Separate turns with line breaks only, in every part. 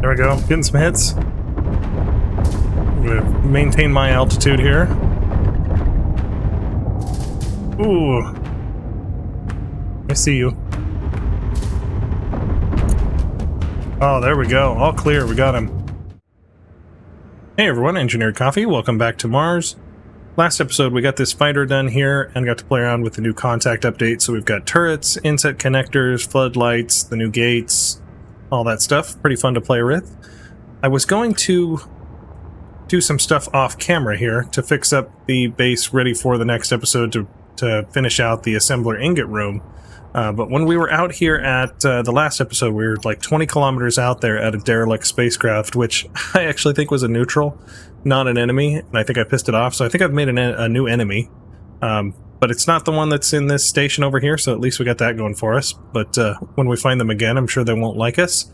There we go, getting some hits. I'm gonna maintain my altitude here. Ooh. I see you. Oh, there we go. All clear, we got him. Hey everyone, Engineered Coffee, welcome back to Mars. Last episode we got this fighter done here and got to play around with the new contact update. So we've got turrets, inset connectors, floodlights, the new gates, all that stuff. Pretty fun to play with. I was going to do some stuff off camera here to fix up the base ready for the next episode to finish out the assembler ingot room. But when we were out here at the last episode, we were like 20 kilometers out there at a derelict spacecraft, which I actually think was a neutral, not an enemy, and I think I pissed it off, so I think I've made a new enemy. But it's not the one that's in this station over here, so at least we got that going for us. But when we find them again, I'm sure they won't like us.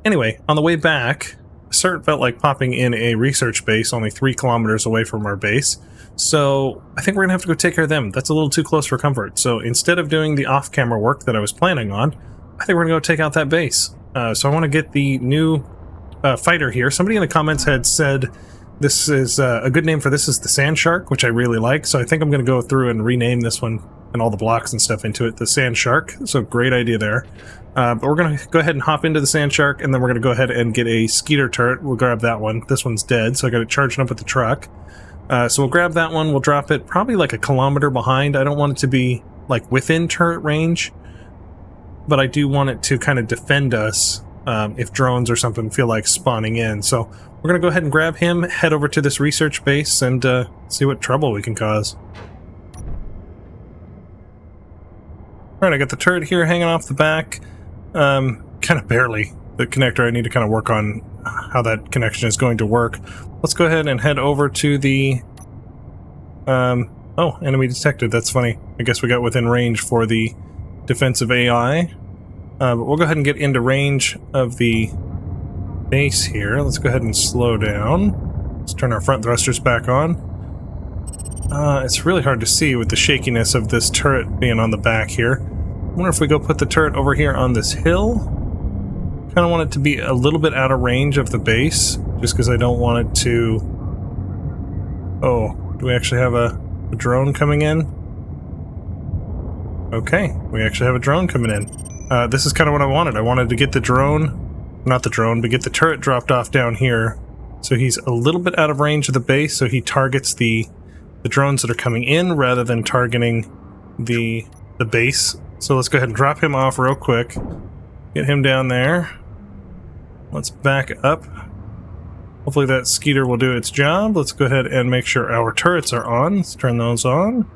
Anyway, on the way back, CERT felt like popping in a research base only 3 kilometers away from our base. So I think we're going to have to go take care of them. That's a little too close for comfort. So instead of doing the off-camera work that I was planning on, I think we're going to go take out that base. So I want to get the new fighter here. Somebody in the comments had said this is a good name for this is the Sand Shark, which I really like. So I think I'm going to go through and rename this one and all the blocks and stuff into it the Sand Shark. So great idea there. But we're going to go ahead and hop into the Sand Shark, and then we're going to go ahead and get a Skeeter turret. We'll grab that one. This one's dead, so I got it charging up with the truck. So we'll grab that one, we'll drop it probably like a kilometer behind. I don't want it to be like within turret range, but I do want it to kind of defend us if drones or something feel like spawning in. So we're going to go ahead and grab him, head over to this research base, and see what trouble we can cause. Alright, I got the turret here hanging off the back. Kind of barely. The connector, I need to kind of work on how that connection is going to work. Let's go ahead and head over to the... oh, enemy detected. That's funny. I guess we got within range for the defensive AI. But we'll go ahead and get into range of the base here. Let's go ahead and slow down. Let's turn our front thrusters back on. It's really hard to see with the shakiness of this turret being on the back here. I wonder if we go put the turret over here on this hill. Kind of want it to be a little bit out of range of the base, just because I don't want it to... Oh, do we actually have a drone coming in? Okay, we actually have a drone coming in. This is kind of what I wanted. I wanted to get the drone, not the drone, but get the turret dropped off down here. So he's a little bit out of range of the base, so he targets the drones that are coming in rather than targeting the base. So let's go ahead and drop him off real quick. Get him down there. Let's back up. Hopefully that Skeeter will do its job. Let's go ahead and make sure our turrets are on. Let's turn those on.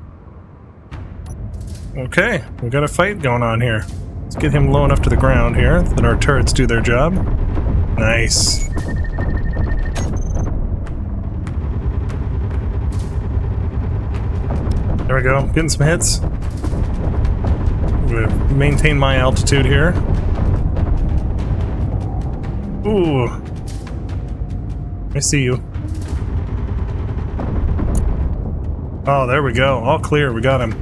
Okay, we got a fight going on here. Let's get him low enough to the ground here that our turrets do their job. Nice. There we go, getting some hits. I'm gonna maintain my altitude here. Ooh. I see you. Oh, there we go. All clear. We got him.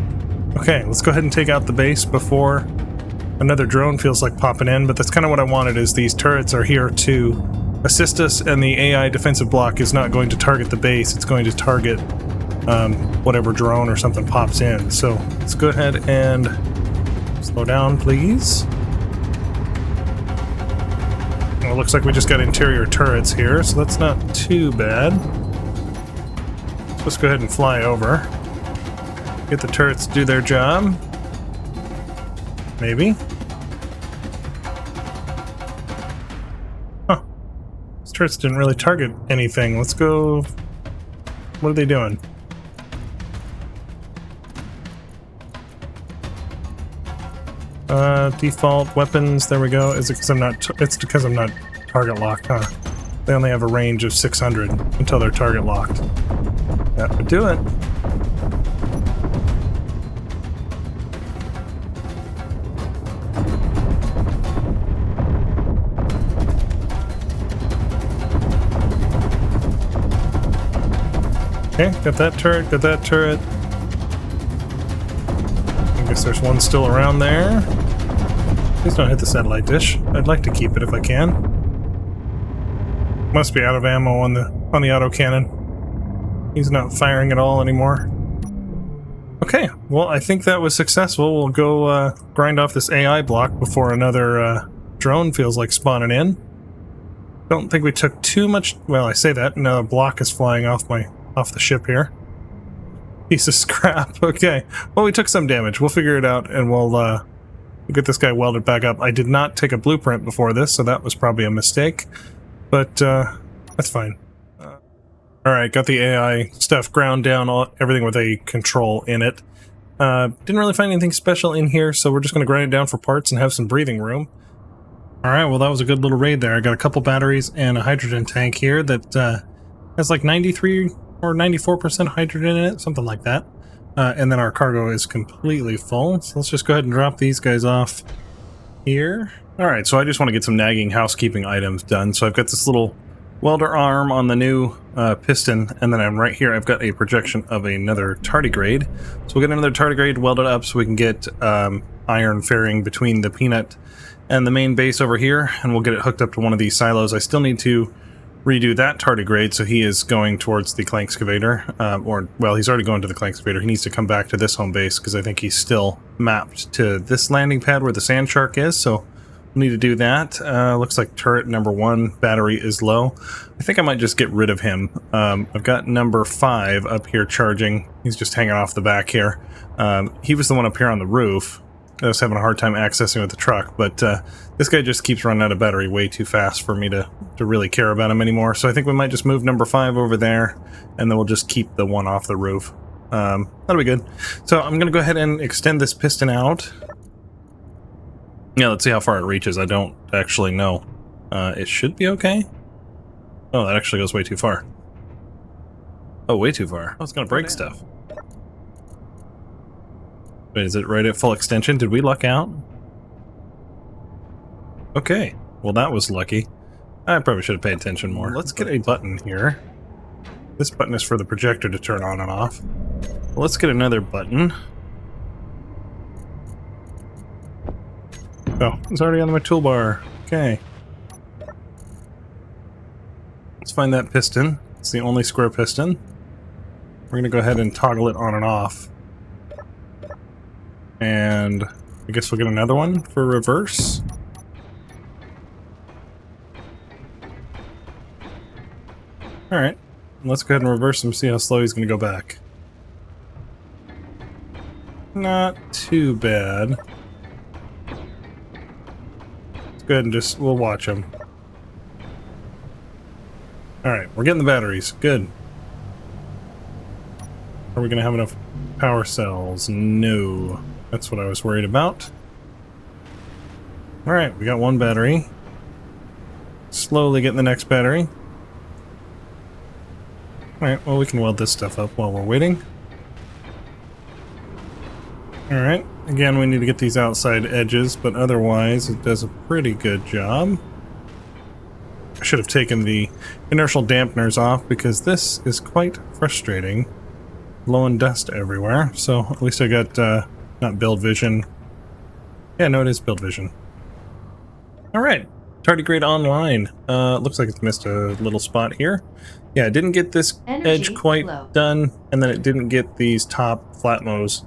Okay, let's go ahead and take out the base before another drone feels like popping in, but that's kind of what I wanted, is these turrets are here to assist us, and the AI defensive block is not going to target the base. It's going to target whatever drone or something pops in. So let's go ahead and slow down, please. Well, it looks like we just got interior turrets here, so that's not too bad. Let's go ahead and fly over. Get the turrets to do their job. Maybe. Huh. These turrets didn't really target anything. Let's go... What are they doing? Default weapons, there we go. Is it because I'm not, it's because I'm not target locked, huh? They only have a range of 600 until they're target locked. That would do it. Okay, got that turret, got that turret. I guess there's one still around there. Please don't hit the satellite dish. I'd like to keep it if I can. Must be out of ammo on the autocannon. He's not firing at all anymore. Okay, well, I think that was successful. We'll go grind off this AI block before another drone feels like spawning in. Don't think we took too much. Well, I say that, another block is flying off the ship here. Piece of scrap. Okay, well, we took some damage. We'll figure it out, and we'll get this guy welded back up. I did not take a blueprint before this, so that was probably a mistake, but that's fine. Alright, got the AI stuff ground down, everything with a control in it. Didn't really find anything special in here, so we're just going to grind it down for parts and have some breathing room. Alright, well, that was a good little raid there. I got a couple batteries and a hydrogen tank here that has like 93 or 94% hydrogen in it, something like that. And then our cargo is completely full, so let's just go ahead and drop these guys off here. Alright, so I just want to get some nagging housekeeping items done. So I've got this little welder arm on the new piston, and then I'm right here, I've got a projection of another tardigrade. So we'll get another tardigrade welded up so we can get iron fairing between the peanut and the main base over here, and we'll get it hooked up to one of these silos. I still need to redo that tardigrade, so he is going towards the clank excavator, or, well, he's already going to the clank excavator. He needs to come back to this home base, because I think he's still mapped to this landing pad where the sand shark is, so we'll need to do that. Looks like turret number 1 battery is low. I think I might just get rid of him. I've got number 5 up here charging. He's just hanging off the back here. He was the one up here on the roof. I was having a hard time accessing with the truck, but this guy just keeps running out of battery way too fast for me to really care about him anymore. So I think we might just move number 5 over there, and then we'll just keep the one off the roof. That'll be good. So I'm going to go ahead and extend this piston out. Yeah, let's see how far it reaches. I don't actually know. It should be okay. Oh, that actually goes way too far. Oh, way too far. Oh, it's going to break stuff. Wait, is it right at full extension? Did we luck out? Okay. Well, that was lucky. I probably should have paid attention more. Let's get a button here. This button is for the projector to turn on and off. Well, let's get another button. Oh, it's already on my toolbar. Okay. Let's find that piston. It's the only square piston. We're going to go ahead and toggle it on and off. And I guess we'll get another one for reverse. Alright, let's go ahead and reverse him, see how slow he's going to go back. Not too bad. Let's go ahead and we'll watch him. Alright, we're getting the batteries. Good. Are we going to have enough power cells? No. That's what I was worried about. Alright, we got one battery. Slowly getting the next battery. Alright, well, we can weld this stuff up while we're waiting. Alright, again, we need to get these outside edges, but otherwise it does a pretty good job. I should have taken the inertial dampeners off because this is quite frustrating. Blowing dust everywhere, so at least I got, not build vision. Yeah, no, it is build vision. Alright, Tardigrade online. Looks like it's missed a little spot here. Yeah, it didn't get this edge quite done, and then it didn't get these top flat mows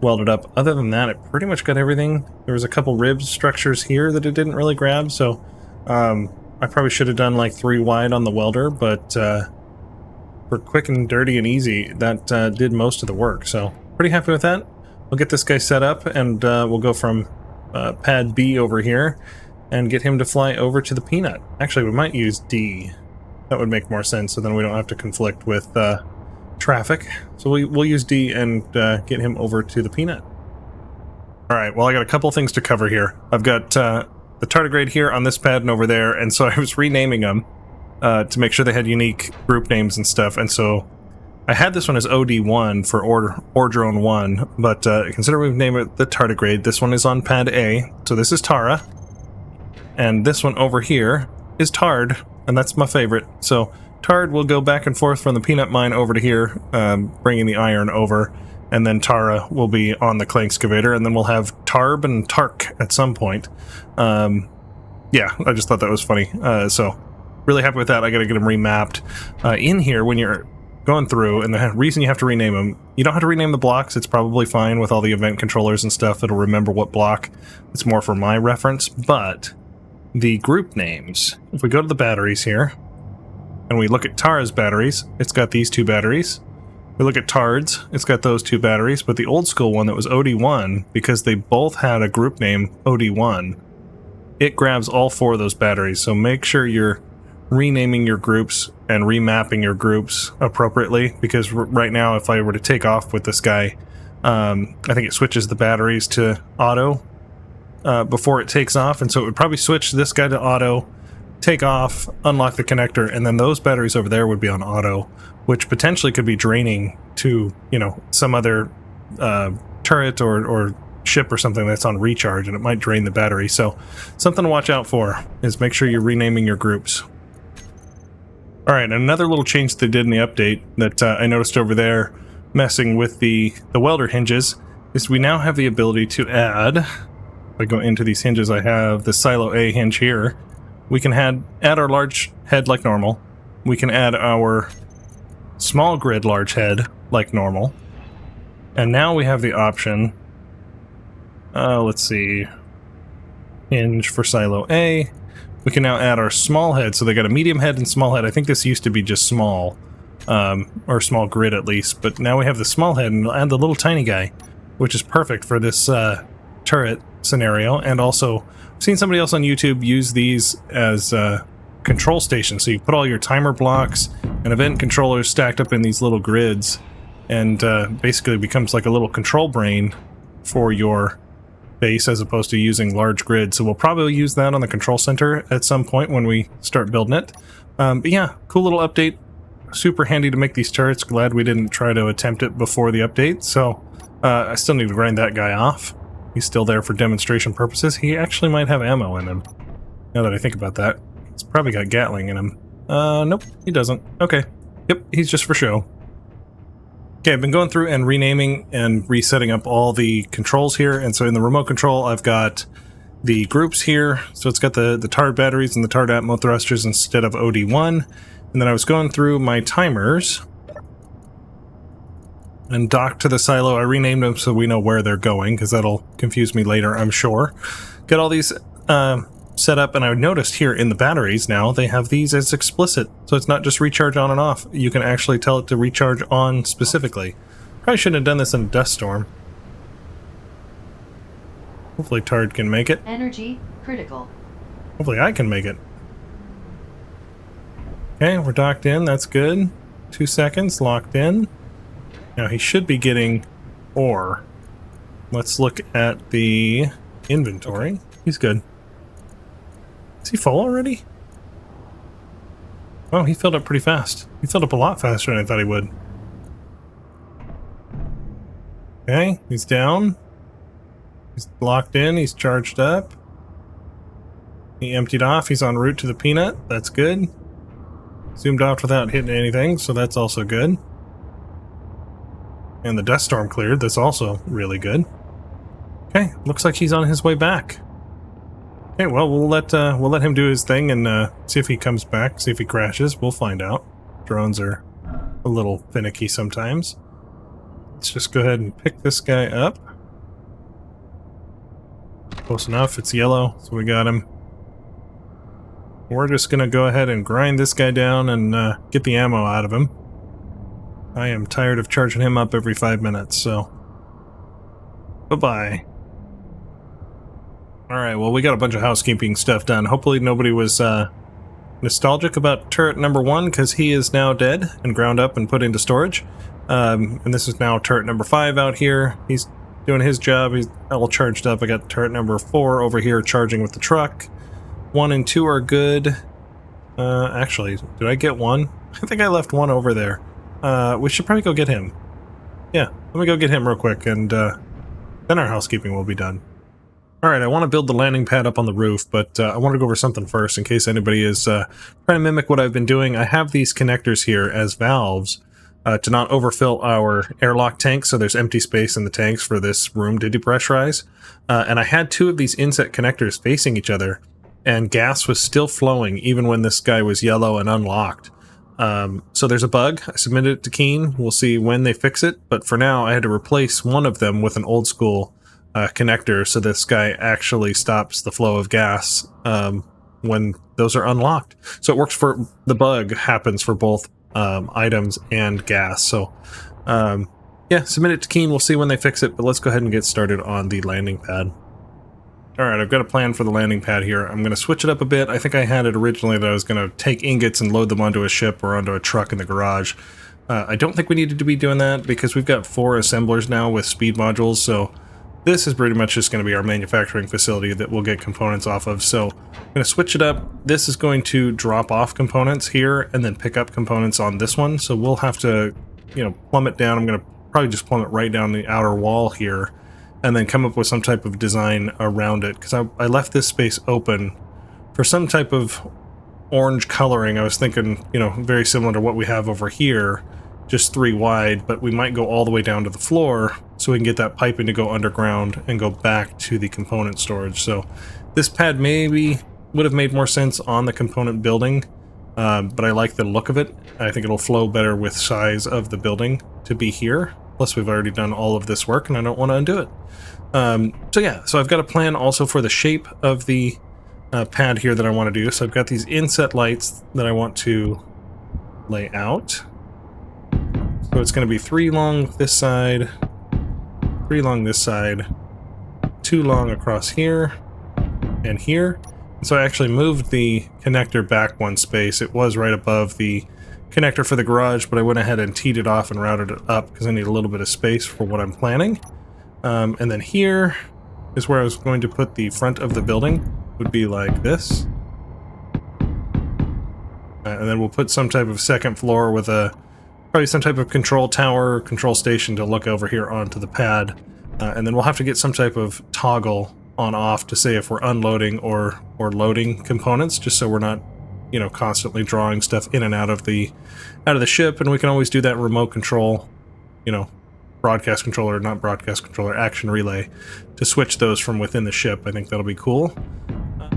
welded up. Other than that, it pretty much got everything. There was a couple rib structures here that it didn't really grab, so I probably should have done like 3 wide on the welder, but for quick and dirty and easy, that did most of the work, so pretty happy with that. We'll get this guy set up, and we'll go from pad B over here and get him to fly over to the peanut. Actually, we might use D. That would make more sense, so then we don't have to conflict with traffic. So we'll use D and get him over to the peanut. Alright, well, I got a couple things to cover here. I've got the tardigrade here on this pad and over there, and so I was renaming them to make sure they had unique group names and stuff, and so I had this one as OD1 for Ore Drone 1, but consider we've named it the Tardigrade. This one is on pad A, so this is Tara. And this one over here is Tard, and that's my favorite. So Tard will go back and forth from the peanut mine over to here, bringing the iron over, and then Tara will be on the clank excavator, and then we'll have Tarb and Tark at some point. Yeah, I just thought that was funny. So really happy with that. I got to get them remapped. In here, when you're going through, and the reason you have to rename them, you don't have to rename the blocks. It's probably fine with all the event controllers and stuff. It'll remember what block. It's more for my reference, but the group names, if we go to the batteries here, and we look at Tara's batteries, it's got these 2 batteries. We look at Tard's, it's got those 2 batteries, but the old school one that was OD1, because they both had a group name, OD1, it grabs all 4 of those batteries. So make sure you're renaming your groups and remapping your groups appropriately, because right now if I were to take off with this guy, I think it switches the batteries to auto before it takes off, and so it would probably switch this guy to auto, take off, unlock the connector, and then those batteries over there would be on auto, which potentially could be draining to, you know, some other turret or ship or something that's on recharge, and it might drain the battery. So something to watch out for is make sure you're renaming your groups. All right, another little change they did in the update that I noticed over there messing with the welder hinges is we now have the ability to add, if I go into these hinges, I have the Silo A hinge here. We can add our large head like normal. We can add our small grid large head like normal. And now we have the option, let's see, hinge for Silo A. We can now add our small head, so they got a medium head and small head. I think this used to be just small, or small grid at least, but now we have the small head, and we'll add the little tiny guy, which is perfect for this turret scenario. And also, I've seen somebody else on YouTube use these as control stations, so you put all your timer blocks and event controllers stacked up in these little grids, and basically it becomes like a little control brain for your base as opposed to using large grids. So we'll probably use that on the control center at some point when we start building it. But yeah, cool little update. Super handy to make these turrets. Glad we didn't try to attempt it before the update. So I still need to grind that guy off. He's still there for demonstration purposes. He actually might have ammo in him, now that I think about that. He's probably got Gatling in him. Nope, he doesn't. Okay. Yep, he's just for show. Okay, I've been going through and renaming and resetting up all the controls here, and so in the remote control I've got the groups here, so it's got the Tard batteries and the Tard Atmo thrusters instead of OD1, and then I was going through my timers and docked to the silo. I renamed them so we know where they're going, because that'll confuse me later, I'm sure. Got all these set up, and I noticed here in the batteries now they have these as explicit, so it's not just recharge on and off. You can actually tell it to recharge on specifically. Probably shouldn't have done this in a dust storm. Hopefully Tard can make it.
Energy critical.
Hopefully I can make it. Okay, we're docked in, that's good. 2 seconds, locked in. Now he should be getting ore. Let's look at the inventory. He's good. Is he full already? Oh, he filled up pretty fast. He filled up a lot faster than I thought he would. Okay, he's down. He's locked in, he's charged up. He emptied off, he's en route to the peanut. That's good. Zoomed off without hitting anything, so that's also good. And the dust storm cleared, that's also really good. Okay, looks like he's on his way back. Okay, well, we'll let him do his thing and see if he comes back, see if he crashes. We'll find out. Drones are a little finicky sometimes. Let's just go ahead and pick this guy up. Close enough, it's yellow, so we got him. We're just gonna go ahead and grind this guy down and get the ammo out of him. I am tired of charging him up every 5 minutes, so bye-bye. Alright, well, we got a bunch of housekeeping stuff done. Hopefully nobody was nostalgic about turret number 1, because he is now dead and ground up and put into storage. And this is now turret number 5 out here. He's doing his job. He's all charged up. I got turret number 4 over here charging with the truck. 1 and 2 are good. Actually, did I get 1? I think I left 1 over there. We should probably go get him. Yeah, let me go get him real quick, and then our housekeeping will be done. Alright, I want to build the landing pad up on the roof, but I want to go over something first in case anybody is trying to mimic what I've been doing. I have these connectors here as valves to not overfill our airlock tanks, so there's empty space in the tanks for this room to depressurize. And I had 2 of these inset connectors facing each other, and gas was still flowing even when this guy was yellow and unlocked. So there's a bug. I submitted it to Keen. We'll see when they fix it, but for now I had to replace one of them with an old school connector, so this guy actually stops the flow of gas when those are unlocked. So it works for, the bug happens for both items and gas. So yeah, submit it to Keen. We'll see when they fix it, but let's go ahead and get started on the landing pad. Alright, I've got a plan for the landing pad here. I'm going to switch it up a bit. I think I had it originally that I was going to take ingots and load them onto a ship or onto a truck in the garage. I don't think we needed to be doing that because we've got 4 assemblers now with speed modules, so this is pretty much just going to be our manufacturing facility that we'll get components off of. So I'm going to switch it up. This is going to drop off components here and then pick up components on this one. So we'll have to, you know, plumb it down. I'm going to probably just plumb it right down the outer wall here and then come up with some type of design around it, because I left this space open for some type of orange coloring. I was thinking, you know, very similar to what we have over here, just 3 wide, but we might go all the way down to the floor so we can get that piping to go underground and go back to the component storage. So this pad maybe would have made more sense on the component building, but I like the look of it. I think it'll flow better with size of the building to be here. Plus we've already done all of this work and I don't want to undo it. So yeah, so I've got a plan also for the shape of the pad here that I want to do. So I've got these inset lights that I want to lay out. So it's going to be 3 long this side, 3 long this side, 2 long across here and here. And so I actually moved the connector back 1 space. It was right above the connector for the garage, but I went ahead and teed it off and routed it up because I need a little bit of space for what I'm planning. And then here is where I was going to put the front of the building. Would be like this. And then we'll put some type of second floor with probably some type of control tower, control station to look over here onto the pad. And then we'll have to get some type of toggle on off to say if we're unloading or loading components, just so we're not, you know, constantly drawing stuff in and out of the ship. And we can always do that remote control, you know, broadcast controller, not broadcast controller, action relay, to switch those from within the ship. I think that'll be cool.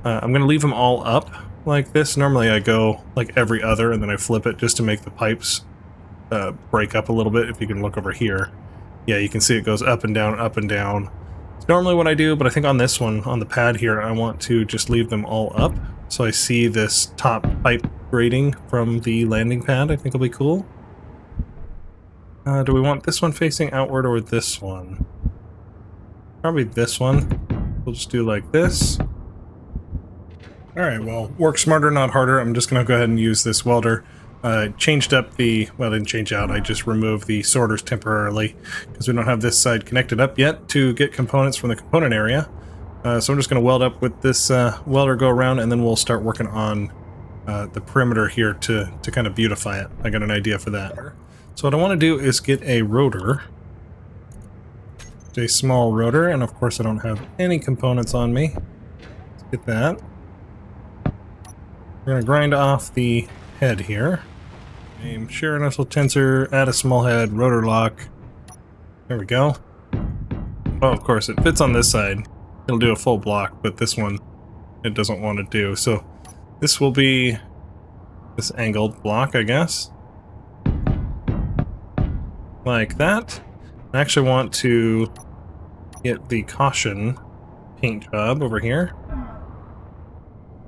I'm going to leave them all up like this. Normally I go like every other and then I flip it just to make the pipes break up a little bit. If you can look over here, yeah, you can see it goes up and down, up and down. It's normally what I do, but I think on this one, on the pad here, I want to just leave them all up. So I see this top pipe grating from the landing pad. I think it'll be cool. Do we want this one facing outward or this one? Probably this one. We'll just do like this. Alright, well, work smarter, not harder. I'm just going to go ahead and use this welder. Changed up the, well, I didn't change out, I just removed the sorters temporarily because we don't have this side connected up yet to get components from the component area. So I'm just going to weld up with this welder, go around, and then we'll start working on the perimeter here to kind of beautify it. I got an idea for that. So what I want to do is get a rotor, a small rotor, and of course I don't have any components on me. Let's get that. We're going to grind off the head here. Name shear initial tensor, add a small head, rotor lock. There we go. Oh, of course, it fits on this side. It'll do a full block, but this one it doesn't want to do. So this will be this angled block, I guess. Like that. I actually want to get the caution paint job over here.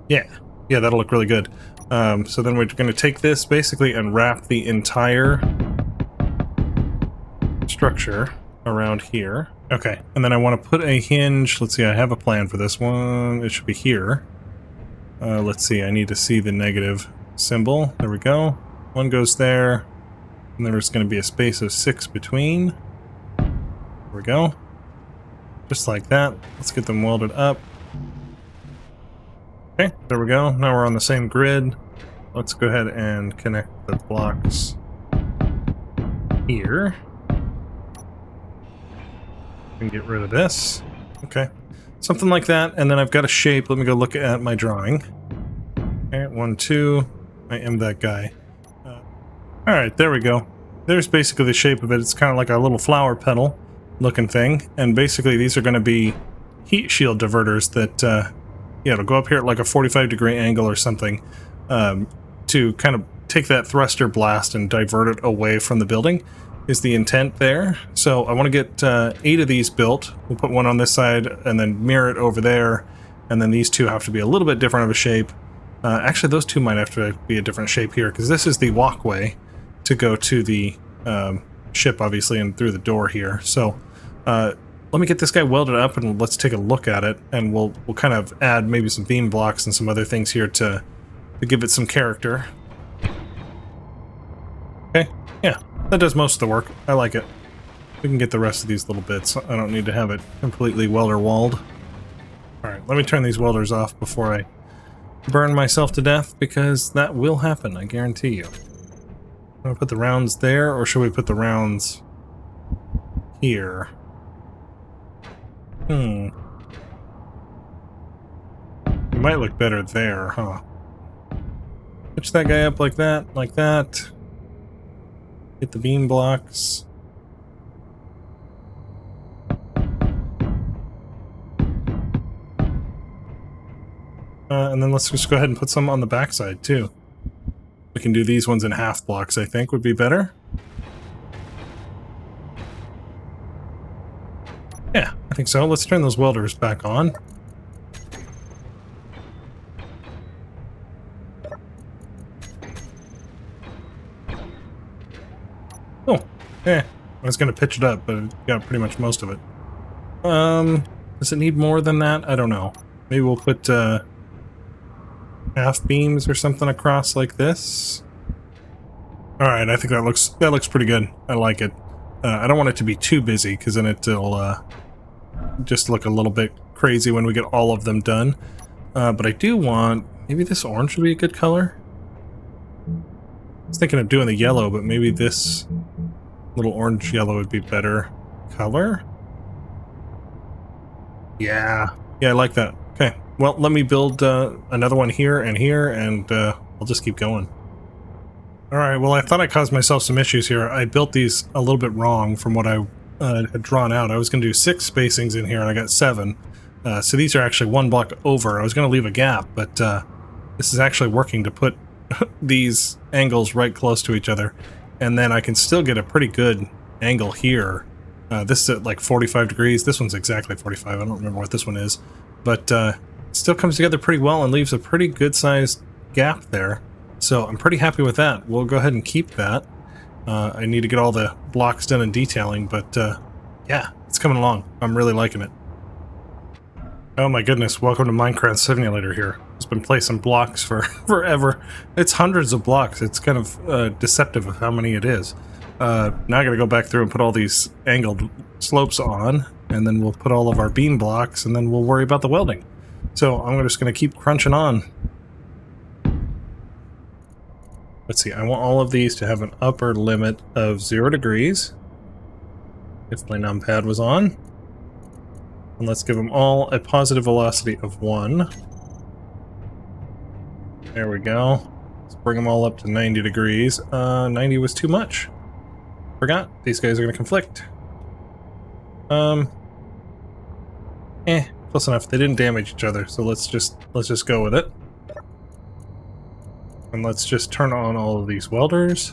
Yeah, that'll look really good. So then we're going to take this basically and wrap the entire structure around here. Okay, and then I want to put a hinge. Let's see, I have a plan for this one. It should be here. Let's see, I need to see the negative symbol. There we go. One goes there. And there's going to be a space of 6 between. There we go. Just like that. Let's get them welded up. Okay, there we go. Now we're on the same grid. Let's go ahead and connect the blocks here. And get rid of this. Okay. Something like that. And then I've got a shape. Let me go look at my drawing. Okay, 1, 2. I am that guy. Alright, there we go. There's basically the shape of it. It's kind of like a little flower petal looking thing. And basically these are going to be heat shield diverters that yeah, it'll go up here at like a 45-degree angle or something, to kind of take that thruster blast and divert it away from the building is the intent there. So I want to get 8 of these built. We'll put one on this side and then mirror it over there, and then these two have to be a little bit different of a shape. Actually, those two might have to be a different shape here, because this is the walkway to go to the ship, obviously, and through the door here. So let me get this guy welded up, and let's take a look at it, and we'll kind of add maybe some beam blocks and some other things here to give it some character. Okay, yeah, that does most of the work. I like it. We can get the rest of these little bits. I don't need to have it completely welder-walled. Alright, let me turn these welders off before I burn myself to death, because that will happen, I guarantee you. I'm gonna put the rounds there, or should we put the rounds here? It might look better there, huh? Pitch that guy up like that, like that. Get the beam blocks. And then let's just go ahead and put some on the backside too. We can do these ones in half blocks, I think would be better. Yeah, I think so. Let's turn those welders back on. Oh, I was going to pitch it up, but it got pretty much most of it. Does it need more than that? I don't know. Maybe we'll put half beams or something across like this. Alright, I think that looks pretty good. I like it. I don't want it to be too busy, because then it'll just look a little bit crazy when we get all of them done. But I do want... maybe this orange would be a good color? I was thinking of doing the yellow, but maybe this little orange yellow would be better color? Yeah, I like that. Okay, well, let me build another one here, and I'll just keep going. Alright, well, I thought I caused myself some issues here. I built these a little bit wrong from what I had drawn out. I was going to do 6 spacings in here, and I got 7. So these are actually 1 block over. I was going to leave a gap, but this is actually working to put these angles right close to each other. And then I can still get a pretty good angle here. This is at like 45 degrees. This one's exactly 45. I don't remember what this one is. But still comes together pretty well and leaves a pretty good-sized gap there. So I'm pretty happy with that. We'll go ahead and keep that. I need to get all the blocks done in detailing, but yeah, it's coming along. I'm really liking it. Oh my goodness, welcome to Minecraft Simulator here. It's been placing blocks for forever. It's hundreds of blocks. It's kind of deceptive of how many it is. Now I gotta go back through and put all these angled slopes on, and then we'll put all of our beam blocks, and then we'll worry about the welding. So I'm just gonna keep crunching on. Let's see, I want all of these to have an upper limit of 0 degrees. If my numpad was on. And let's give them all a positive velocity of 1. There we go. Let's bring them all up to 90 degrees. 90 was too much. Forgot. These guys are going to conflict. Close enough. They didn't damage each other, so let's just go with it. And let's just turn on all of these welders.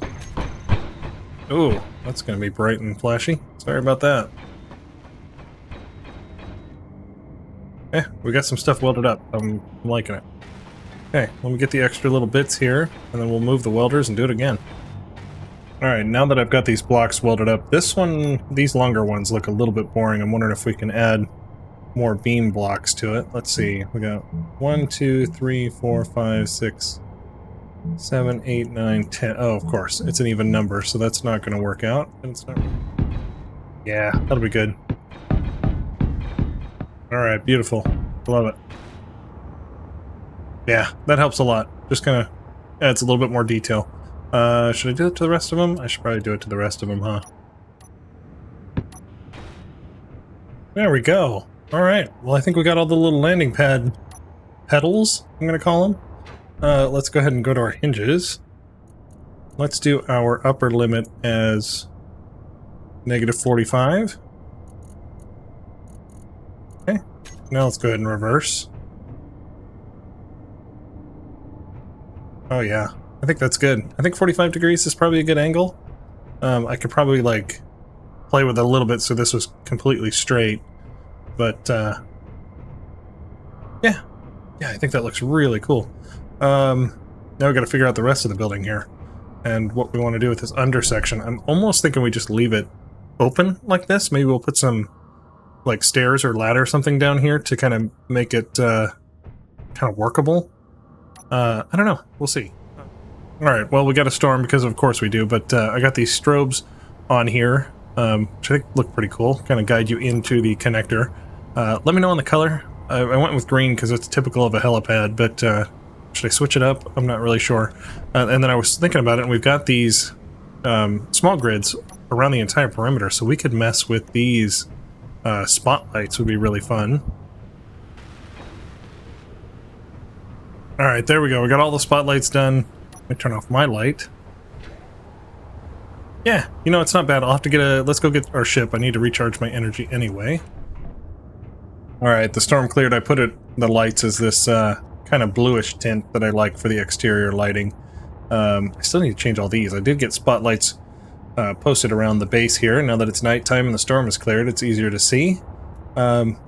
Ooh, that's going to be bright and flashy. Sorry about that. We got some stuff welded up. I'm liking it. Okay, let me get the extra little bits here, and then we'll move the welders and do it again. Alright, now that I've got these blocks welded up, these longer ones look a little bit boring. I'm wondering if we can add more beam blocks to it. Let's see, we got 1, 2, 3, 4, 5, 6, 7, 8, 9, 10. Oh, of course, it's an even number, so that's not going to work out. It's not... yeah, that'll be good. Alright, beautiful. Love it. Yeah, that helps a lot. Just kind of adds a little bit more detail. Should I do it to the rest of them? I should probably do it to the rest of them, huh? There we go. Alright, well I think we got all the little landing pad petals, I'm going to call them. Let's go ahead and go to our hinges. Let's do our upper limit as -45. Okay, now let's go ahead and reverse. Oh yeah, I think that's good. I think 45 degrees is probably a good angle. I could probably like play with it a little bit so this was completely straight, but yeah, I think that looks really cool. Now we got to figure out the rest of the building here and what we want to do with this under section. I'm almost thinking we just leave it open like this. Maybe we'll put some like stairs or ladder or something down here to kind of make it kind of workable. I don't know. We'll see. Alright, well, we got a storm because of course we do, but I got these strobes on here, which I think look pretty cool. Kind of guide you into the connector. Let me know on the color. I went with green because it's typical of a helipad, but should I switch it up? I'm not really sure. And then I was thinking about it, and we've got these small grids around the entire perimeter, so we could mess with these spotlights. Would be really fun. Alright, there we go. We got all the spotlights done. Let me turn off my light. Yeah, you know, it's not bad. I'll have to get a... Let's go get our ship. I need to recharge my energy anyway. Alright, the storm cleared. I put the lights as this kind of bluish tint that I like for the exterior lighting. I still need to change all these. I did get spotlights posted around the base here. Now that it's nighttime and the storm is cleared, it's easier to see.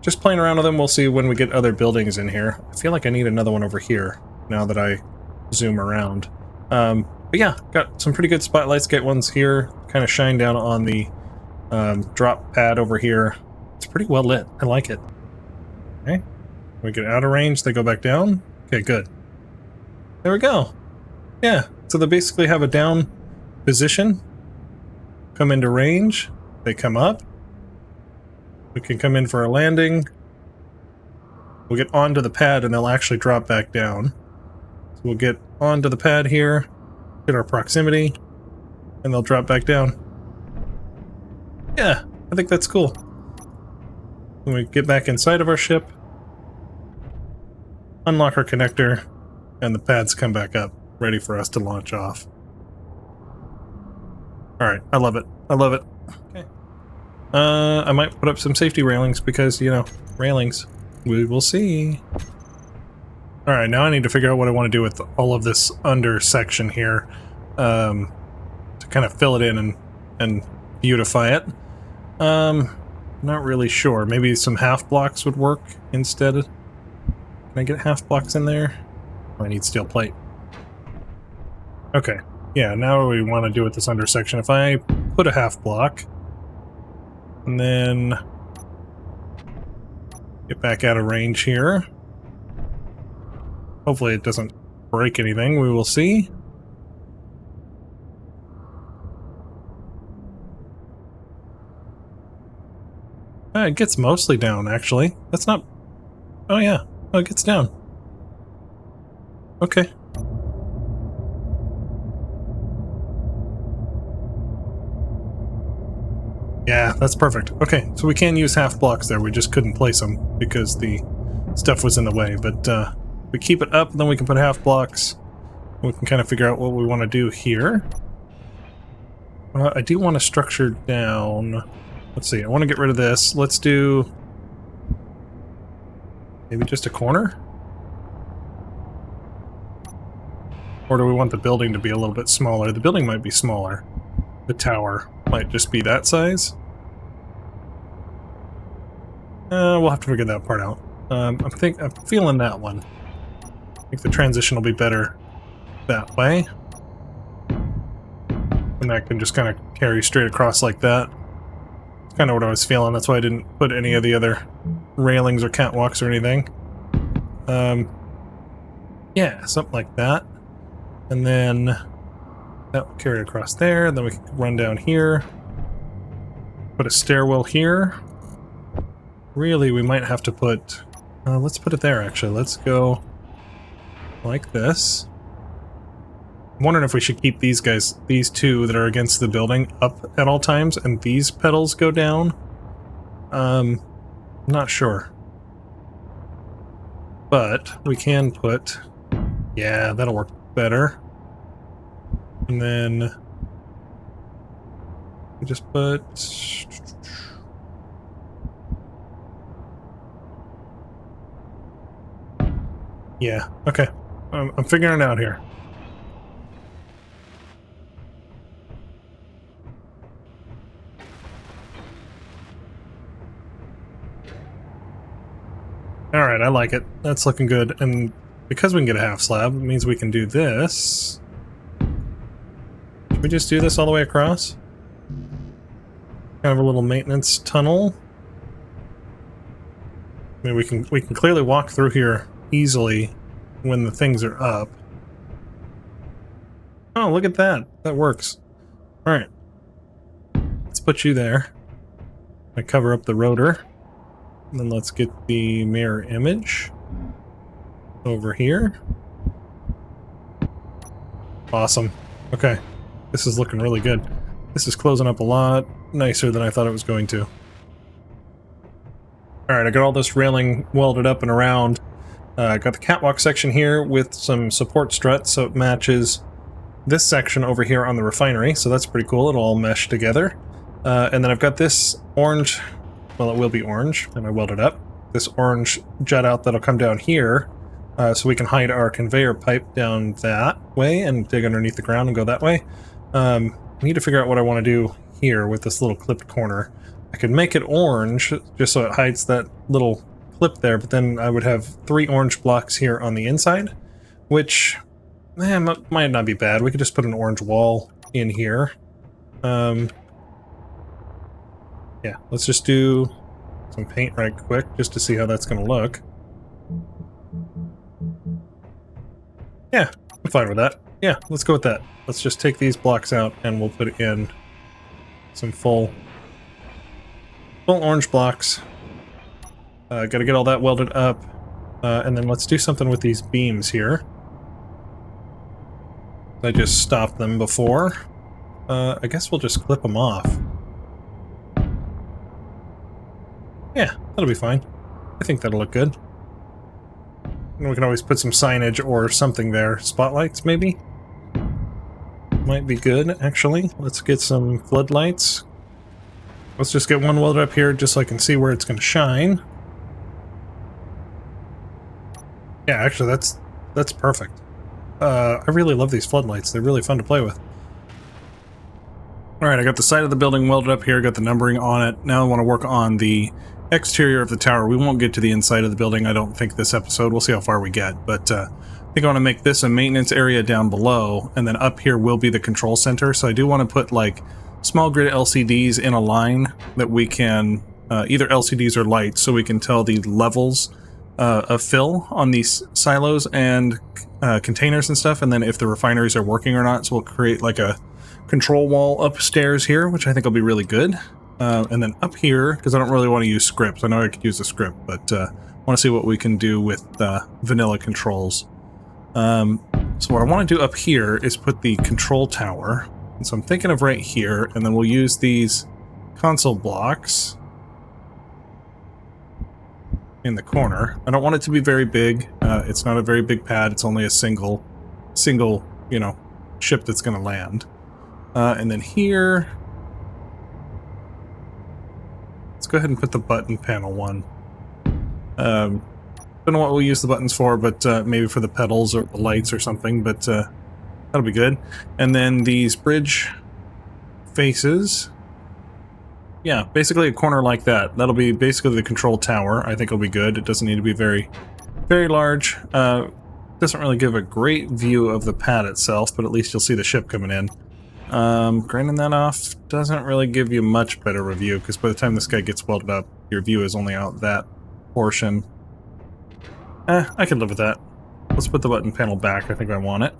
Just playing around with them. We'll see when we get other buildings in here. I feel like I need another one over here now that I zoom around. But yeah, got some pretty good spotlights. Get ones here, kind of shine down on the drop pad over here. It's pretty well lit. I like it. Okay, we get out of range, they go back down. Okay, good. There we go. Yeah, so they basically have a down position. Come into range, they come up. We can come in for a landing. We'll get onto the pad and they'll actually drop back down. So we'll get onto the pad here, hit our proximity, and they'll drop back down. Yeah, I think that's cool. When we get back inside of our ship, unlock our connector, and the pads come back up, ready for us to launch off. Alright, I love it. I love it. Okay. I might put up some safety railings because, you know, railings. We will see. Alright, now I need to figure out what I want to do with all of this under section here. To kind of fill it in and beautify it. Not really sure. Maybe some half blocks would work instead. Can I get half blocks in there? Oh, I need steel plate. Okay. Yeah, now what we want to do with this under section. If I put a half block, and then get back out of range here. Hopefully it doesn't break anything. We will see. It gets mostly down, actually. That's not... Oh, yeah. Oh, it gets down. Okay. Yeah, that's perfect. Okay, so we can use half blocks there. We just couldn't place them because the stuff was in the way. But we keep it up, and then we can put half blocks. We can kind of figure out what we want to do here. I do want to structure down... Let's see, I want to get rid of this. Let's do... maybe just a corner? Or do we want the building to be a little bit smaller? The building might be smaller. The tower might just be that size. We'll have to figure that part out. I'm feeling that one. I think the transition will be better that way. And that can just kind of carry straight across like that. It's kind of what I was feeling. That's why I didn't put any of the other railings or catwalks or anything. Yeah, something like that. And then that will carry across there. Then we can run down here. Put a stairwell here. Really, we might have to put... let's put it there, actually. Let's go like this. I'm wondering if we should keep these guys, these two that are against the building, up at all times, and these petals go down. Not sure. But we can put... yeah, that'll work better. And then... we just put... yeah, okay. I'm figuring it out here. Alright, I like it. That's looking good. And because we can get a half slab, it means we can do this. Should we just do this all the way across? Kind of a little maintenance tunnel. I mean, we can clearly walk through here easily when the things are up. Oh, look at that. That works. Alright. Let's put you there. I cover up the rotor. And then let's get the mirror image over here. Awesome. Okay. This is looking really good. This is closing up a lot nicer than I thought it was going to. Alright, I got all this railing welded up and around. I got the catwalk section here with some support struts so it matches this section over here on the refinery, so that's pretty cool. It'll all mesh together. And then I've got this orange, well, it will be orange, and I welded up. This orange jet out that'll come down here, so we can hide our conveyor pipe down that way and dig underneath the ground and go that way. I need to figure out what I want to do here with this little clipped corner. I could make it orange, just so it hides that little clip there, but then I would have 3 orange blocks here on the inside, which might not be bad. We could just put an orange wall in here. Yeah, let's just do some paint right quick, just to see how that's going to look. Yeah, I'm fine with that. Yeah, let's go with that. Let's just take these blocks out and we'll put in some full orange blocks. Gotta get all that welded up. And then let's do something with these beams here. I just stopped them before. I guess we'll just clip them off. Yeah, that'll be fine. I think that'll look good. And we can always put some signage or something there. Spotlights, maybe? Might be good, actually. Let's get some floodlights. Let's just get one welded up here just so I can see where it's going to shine. Yeah, actually, that's perfect. I really love these floodlights. They're really fun to play with. Alright, I got the side of the building welded up here, got the numbering on it. Now I want to work on the exterior of the tower. We won't get to the inside of the building, I don't think, this episode. We'll see how far we get. But I think I want to make this a maintenance area down below, and then up here will be the control center. So I do want to put, like, small grid LCDs in a line that we can, either LCDs or lights, so we can tell the levels of fill on these silos and containers and stuff, and then if the refineries are working or not. So we'll create like a control wall upstairs here, which I think will be really good. And then up here, because I don't really want to use scripts. I know I could use a script, but I want to see what we can do with vanilla controls. So what I want to do up here is put the control tower. And so I'm thinking of right here, and then we'll use these console blocks in the corner. I don't want it to be very big. It's not a very big pad. It's only a single, you know, ship that's going to land. And then here, let's go ahead and put the button panel one. Don't know what we'll use the buttons for, but maybe for the petals or the lights or something, but that'll be good. And then these bridge faces. Yeah, basically a corner like that. That'll be basically the control tower. I think it'll be good. It doesn't need to be very, very large. Doesn't really give a great view of the pad itself, but at least you'll see the ship coming in. Grinding that off doesn't really give you much better review, because by the time this guy gets welded up, your view is only out that portion. I can live with that. Let's put the button panel back. I think I want it.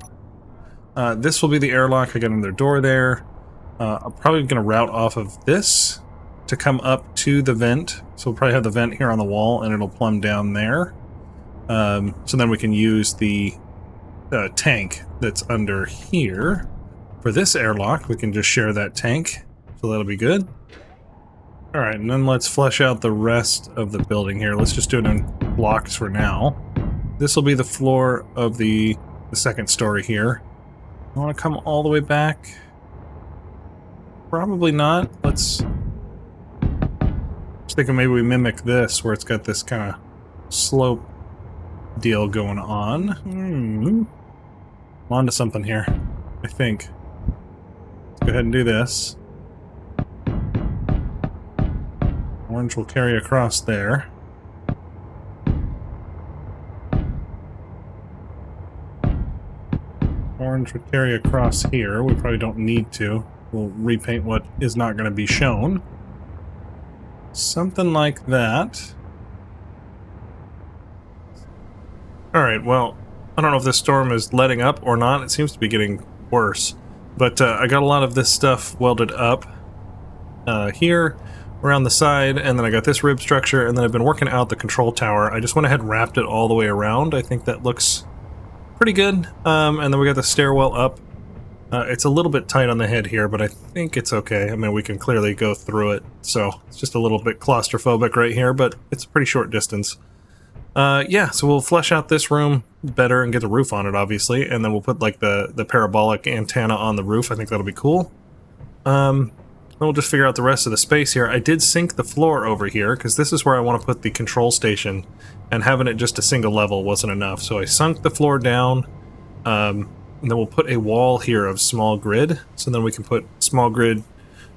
This will be the airlock. I got another door there. I'm probably going to route off of this to come up to the vent. So we'll probably have the vent here on the wall, and it'll plumb down there. So then we can use the tank that's under here. For this airlock, we can just share that tank. So that'll be good. Alright, and then let's flesh out the rest of the building here. Let's just do it in blocks for now. This will be the floor of the second story here. I want to come all the way back. Probably not. Let's... just thinking maybe we mimic this, where it's got this kind of slope deal going on. I'm onto something here, I think. Let's go ahead and do this. Orange will carry across there. Orange would carry across here. We probably don't need to. We'll repaint what is not going to be shown. Something like that. Alright, well, I don't know if this storm is letting up or not. It seems to be getting worse. But I got a lot of this stuff welded up here, around the side, and then I got this rib structure, and then I've been working out the control tower. I just went ahead and wrapped it all the way around. I think that looks pretty good. And then we got the stairwell up. It's a little bit tight on the head here, but I think it's okay. I mean, we can clearly go through it, so it's just a little bit claustrophobic right here, but it's a pretty short distance. Yeah, so we'll flesh out this room better and get the roof on it, obviously, and then we'll put, like, the parabolic antenna on the roof. I think that'll be cool. Then we'll just figure out the rest of the space here. I did sink the floor over here, because this is where I want to put the control station, and having it just a single level wasn't enough. So I sunk the floor down, and then we'll put a wall here of small grid, so then we can put small grid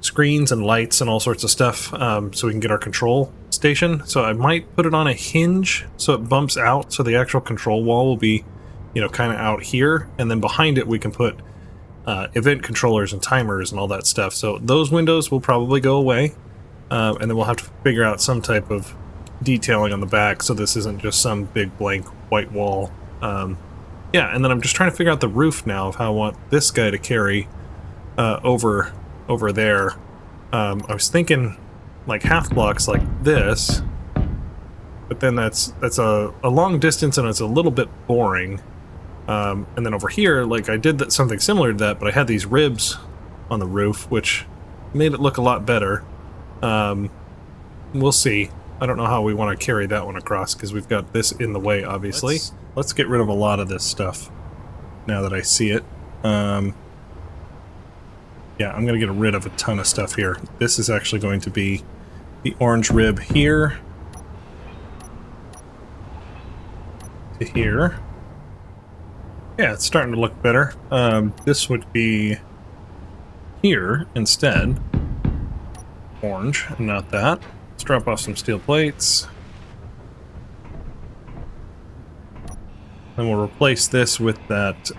screens and lights and all sorts of stuff, so we can get our control station. So I might put it on a hinge, so it bumps out, so the actual control wall will be, you know, kind of out here, and then behind it we can put event controllers and timers and all that stuff. So those windows will probably go away, and then we'll have to figure out some type of detailing on the back so this isn't just some big blank white wall. Yeah, and then I'm just trying to figure out the roof now of how I want this guy to carry over there. I was thinking like half blocks like this, but then that's a long distance and it's a little bit boring. And then over here, like I did something similar to that, but I had these ribs on the roof, which made it look a lot better. We'll see. I don't know how we want to carry that one across because we've got this in the way, obviously. Let's get rid of a lot of this stuff now that I see it. Yeah, I'm going to get rid of a ton of stuff here. This is actually going to be the orange rib here to here. Yeah, it's starting to look better. This would be here instead. Orange, not that. Let's drop off some steel plates. Then we'll replace this with that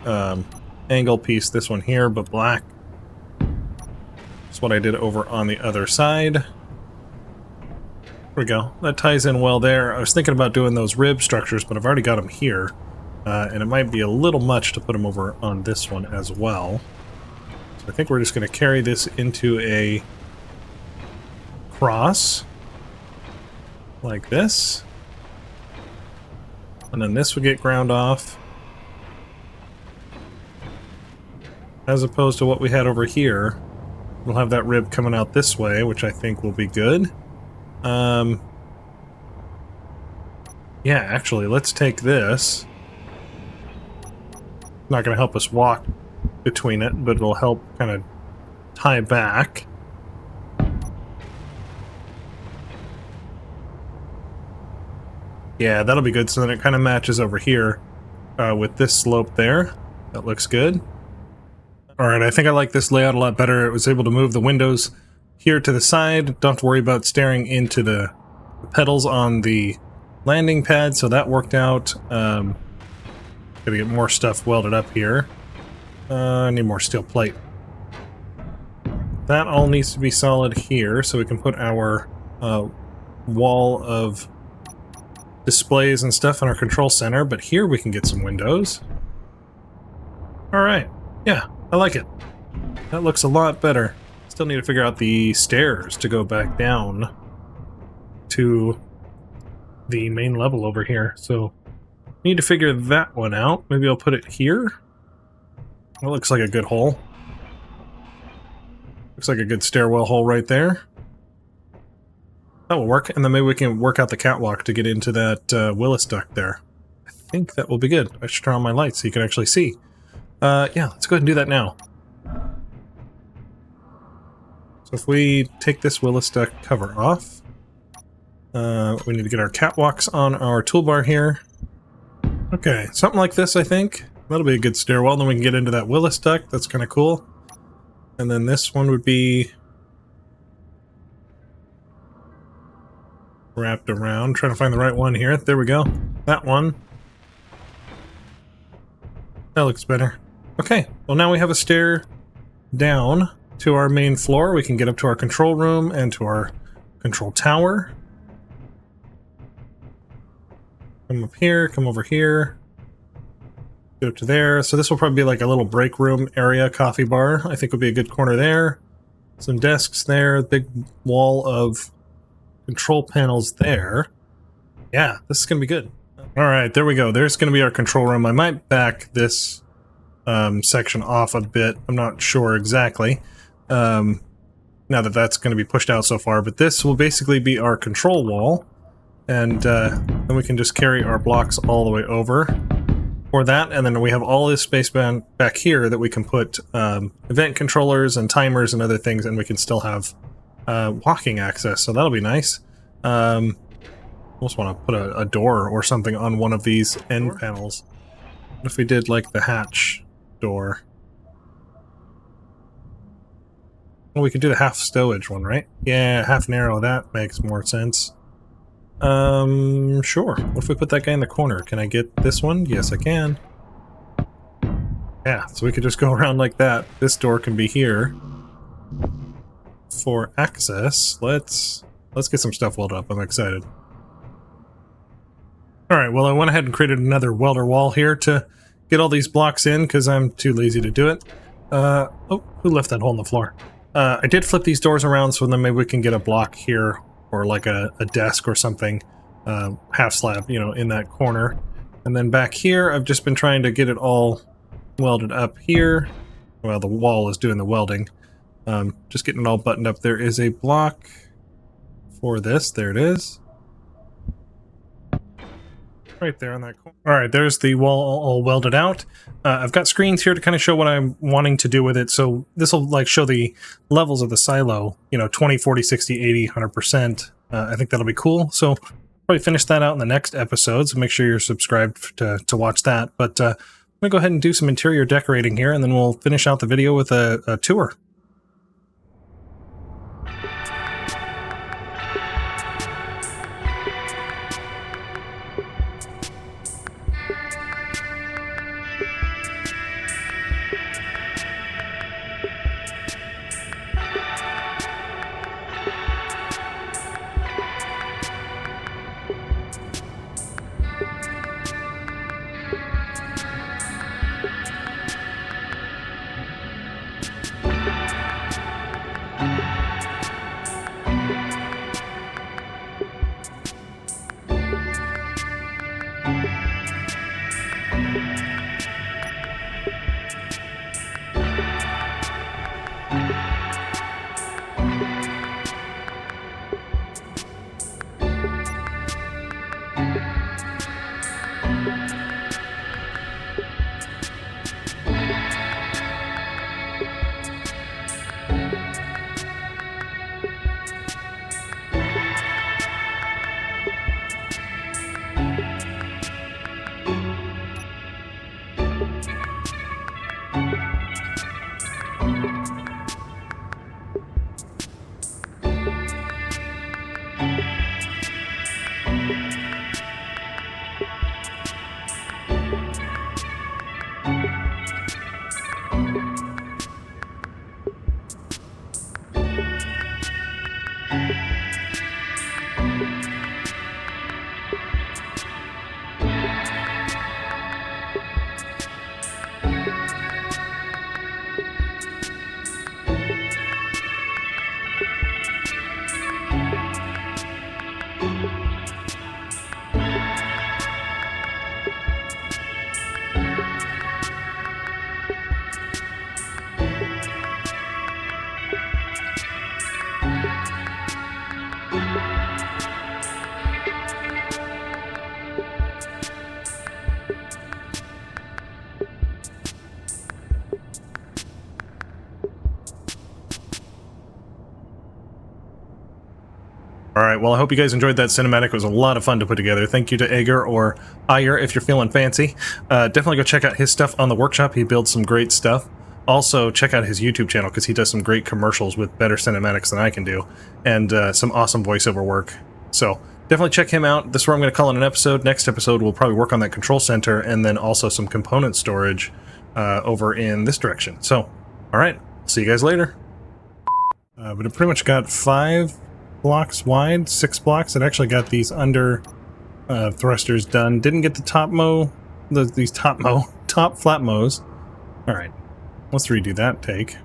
angle piece, this one here, but black. That's what I did over on the other side. There we go. That ties in well there. I was thinking about doing those rib structures, but I've already got them here. And it might be a little much to put them over on this one as well. So I think we're just going to carry this into a cross. Like this. And then this would get ground off. As opposed to what we had over here. We'll have that rib coming out this way, which I think will be good. Yeah, actually, let's take this. Not going to help us walk between it, but it'll help kind of tie back. Yeah, that'll be good. So then it kind of matches over here with this slope there. That looks good. Alright, I think I like this layout a lot better. It was able to move the windows here to the side. Don't have to worry about staring into the petals on the landing pad, so that worked out. Gotta get more stuff welded up here. I need more steel plate. That all needs to be solid here, so we can put our wall of displays and stuff in our control center, but here we can get some windows. Alright, yeah, I like it. That looks a lot better. Still need to figure out the stairs to go back down to the main level over here, so need to figure that one out. Maybe I'll put it here. That looks like a good hole. Looks like a good stairwell hole right there. That will work, and then maybe we can work out the catwalk to get into that Willis duct there. I think that will be good. I should turn on my lights so you can actually see. Yeah, let's go ahead and do that now. So if we take this Willis duct cover off, we need to get our catwalks on our toolbar here. Okay, something like this, I think. That'll be a good stairwell. Then we can get into that Willis duct. That's kind of cool. And then this one would be wrapped around. Trying to find the right one here. There we go. That one. That looks better. Okay, well now we have a stair down to our main floor. We can get up to our control room and to our control tower. Come up here, come over here. Go to there. So this will probably be like a little break room area, coffee bar. I think would be a good corner there. Some desks there, big wall of control panels there. Yeah, this is going to be good. All right, there we go. There's going to be our control room. I might back this section off a bit. I'm not sure exactly now that that's going to be pushed out so far, but this will basically be our control wall, and then we can just carry our blocks all the way over for that, and then we have all this space back here that we can put event controllers and timers and other things, and we can still have walking access, so that'll be nice. Almost want to put a door or something on one of these end panels. What if we did like the hatch door? Well, we could do the half stowage one, right? Yeah, half narrow, that makes more sense. Sure. What if we put that guy in the corner? Can I get this one? Yes, I can. Yeah, so we could just go around like that. This door can be here for access. Let's get some stuff welded up. I'm excited. Alright, well I went ahead and created another welder wall here to get all these blocks in because I'm too lazy to do it. Oh, who left that hole in the floor? I did flip these doors around so then maybe we can get a block here or like a desk or something, half slab, you know, in that corner. And then back here I've just been trying to get it all welded up here. Well, the wall is doing the welding. Just getting it all buttoned up. There is a block for this. There it is. Right there on that corner. Alright, there's the wall all welded out. I've got screens here to kind of show what I'm wanting to do with it. So this will like show the levels of the silo, you know, 20, 40, 60, 80, 100%. I think that'll be cool. So probably finish that out in the next episode. So make sure you're subscribed to watch that. But I'm going to go ahead and do some interior decorating here, and then we'll finish out the video with a tour. Alright, well I hope you guys enjoyed that cinematic. It was a lot of fun to put together. Thank you to ÆGIR or ÆGIR if you're feeling fancy. Definitely go check out his stuff on the workshop. He builds some great stuff. Also, check out his YouTube channel because he does some great commercials with better cinematics than I can do. And some awesome voiceover work. So, definitely check him out. This is where I'm going to call it an episode. Next episode, we'll probably work on that control center and then also some component storage over in this direction. So, all right, see you guys later. But it pretty much got 5 blocks wide, 6 blocks. It actually got these under thrusters done. Didn't get the top top flat mows. All right, let's redo that take.